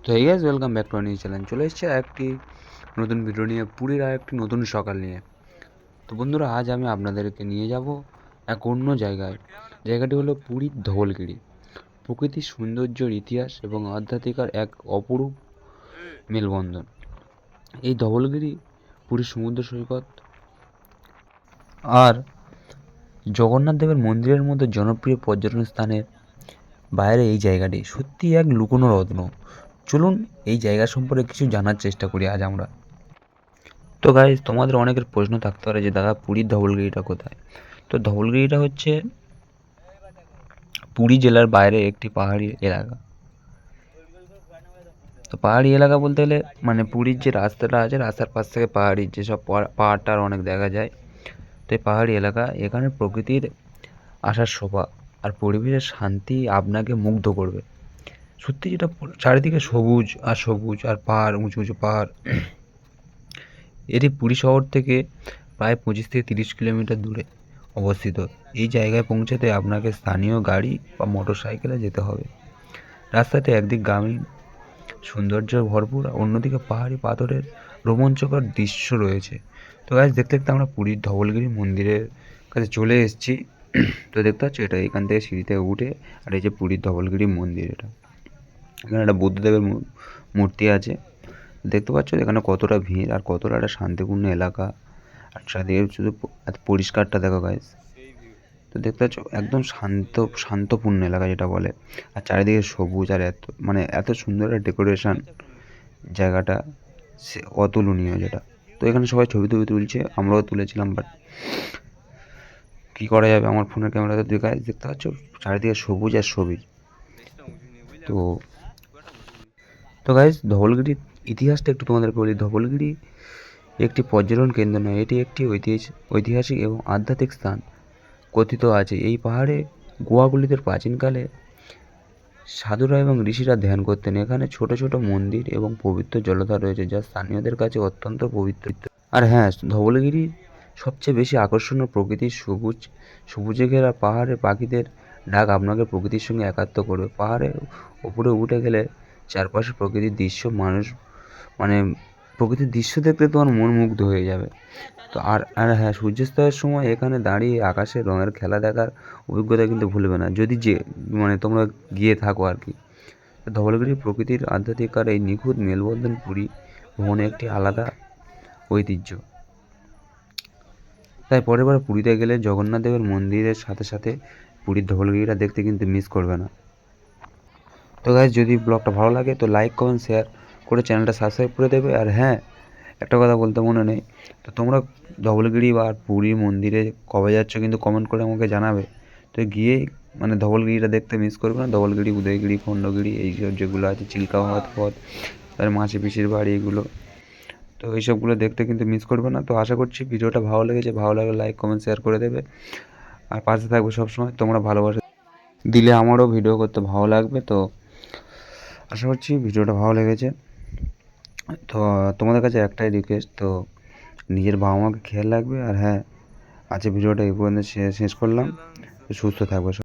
তো এই guys welcome back to new channel. চলে এসেছে একটি নতুন ভিডিও নিয়ে, পুরীর আর একটি নতুন সকাল নিয়ে। তো বন্ধুরা, আজ আমি আপনাদেরকে নিয়ে যাব এক অন্য জায়গায়। জায়গাটি হলো পুরীর ধবলগিরি। প্রকৃতির সৌন্দর্যের ইতিহাস এবং আধ্যাত্মিকার এক অপরূপ মেলবন্ধন। এই ধবলগিরি পুরীর সমুদ্র সৈকত আর জগন্নাথ দেবের মন্দিরের মধ্যে জনপ্রিয় পর্যটন স্থানের বাইরে এই জায়গাটি সত্যি এক লুকোনো রত্ন। চলুন এই জায়গা সম্পর্কে কিছু জানার চেষ্টা করি আজ আমরা। তো গাইজ, তোমাদের অনেকের প্রশ্ন থাকতে পারে যে দাদা, পুরীর ধবলগিরিটা কোথায়? তো ধবলগিরিটা হচ্ছে পুরী জেলার বাইরে একটি পাহাড়ি এলাকা। তো পাহাড়ি এলাকা বলতে গেলে মানে পুরীর যে রাস্তাটা আছে, রাস্তার পাশ থেকে পাহাড়ি যেসব পাহাড়টার অনেক দেখা যায়। তো এই পাহাড়ি এলাকা, এখানে প্রকৃতির আসার শোভা আর পরিবেশের শান্তি আপনাকে মুগ্ধ করবে। সত্যি যেটা চারিদিকে সবুজ আর সবুজ আর পাহাড়, উঁচু উঁচু পাহাড়। এটি পুরী শহর থেকে প্রায় 25 থেকে 30 কিলোমিটার দূরে অবস্থিত। এই জায়গায় পৌঁছাতে আপনাকে স্থানীয় গাড়ি বা মোটরসাইকেলে যেতে হবে। রাস্তাতে একদিক গ্রামীণ সৌন্দর্য ভরপুর, অন্যদিকে পাহাড়ি পাথরের রোমাঞ্চকর দৃশ্য রয়েছে। তো গাইস, দেখতে দেখতে আমরা পুরীর ধবলগিরি মন্দিরের কাছে চলে এসেছি। তো দেখতে পাচ্ছ, এটা এখান থেকে সিঁড়ি থেকে উঠে, আর এই যে পুরীর ধবলগিরি মন্দির, এটা এখানে একটা বুদ্ধদেবের মূর্তি আছে। দেখতে পাচ্ছ এখানে কতটা ভিড় আর কতটা একটা শান্তিপূর্ণ এলাকা। আর চারিদিকে শুধু এত পরিষ্কারটা দেখো গাইস। তো দেখতে পাচ্ছ একদম শান্তপূর্ণ এলাকা যেটা বলে। আর চারিদিকে সবুজ আর এত সুন্দর একটা ডেকোরেশন। জায়গাটা সে অতুলনীয় যেটা। তো এখানে সবাই ছবি টবি তুলছে, আমরাও তুলেছিলাম, বাট কী করা যাবে, আমার ফোনের ক্যামেরাতে দেখতে পাচ্ছ চারিদিকে সবুজ আর সবুজ। তো তো গাইজ, ধবলগিরির ইতিহাসটা একটু তোমাদেরকে বলি। ধবলগিরি একটি পর্যটন কেন্দ্র নয়, এটি একটি ঐতিহাসিক এবং আধ্যাত্মিক স্থান। কথিত আছে এই পাহাড়ে গুহাগুলিতে প্রাচীনকালে সাধুরা এবং ঋষিরা ধ্যান করতেন। এখানে ছোট ছোট মন্দির এবং পবিত্র জলাধার রয়েছে, যা স্থানীয়দের কাছে অত্যন্ত পবিত্র। আর হ্যাঁ, ধবলগিরির সবচেয়ে বেশি আকর্ষণীয় প্রকৃতির সবুজে ঘেরা পাহাড়ে পাখিদের ডাক আপনাকে প্রকৃতির সঙ্গে একাত্ম করবে। পাহাড়ের উপরে উঠে গেলে চারপাশে প্রকৃতির দৃশ্য মানে প্রকৃতির দৃশ্য দেখতে তোমার মন মুগ্ধ হয়ে যাবে। তো আর আর হ্যাঁ, সূর্যাস্তয়ের সময় এখানে দাঁড়িয়ে আকাশের রঙের খেলা দেখার অভিজ্ঞতা কিন্তু ভুলবে না, যদি তোমরা গিয়ে থাকো আর কি। ধবলগিরি প্রকৃতির আধ্যাত্মিক আর এই নিখুঁত মেলবন্ধন পুরী ভ্রমণে একটি আলাদা ঐতিহ্য। তাই পরের বার পুরীতে গেলে জগন্নাথ দেবের মন্দিরের সাথে সাথে পুরীর ধবলগিরিটা দেখতে কিন্তু মিস করবে না। তো গাইজ, যদি ব্লগটা ভালো লাগে তো লাইক কমেন্ট শেয়ার করে চ্যানেলটা সাবস্ক্রাইব করে দেবে। আর হ্যাঁ, একটা কথা বলতে মনে নেই, তো তোমরা ধবলগিরি বা পুরী মন্দিরে কবে যাচ্ছ কিন্তু কমেন্ট করে আমাকে জানাবে। তো গিয়ে ধবলগিরিটা দেখতে মিস করবে না। ধবলগিরি, উদয়গিরি, খণ্ডগিরি, এইসব যেগুলো আছে, চিল্কা হ্রদ পথ, তার মাসি পিসির বাড়ি, এগুলো তো এইসবগুলো দেখতে কিন্তু মিস করবে না। তো আশা করছি ভিডিওটা ভালো লেগেছে। ভালো লাগলে লাইক কমেন্ট শেয়ার করে দেবে আর পাশে থাকবে সবসময়। তোমরা ভালোবাসা দিলে আমারও ভিডিও করতে ভালো লাগবে। তো আশা করছি ভিডিওটা ভালো লেগেছে। তো তোমাদের কাছে একটাই রিকোয়েস্ট, তো নিজের বাবা মাকে খেয়াল রাখবে। আর হ্যাঁ, আজকে ভিডিওটা এই পর্যন্ত শেষ করলাম। সুস্থ থাকবে।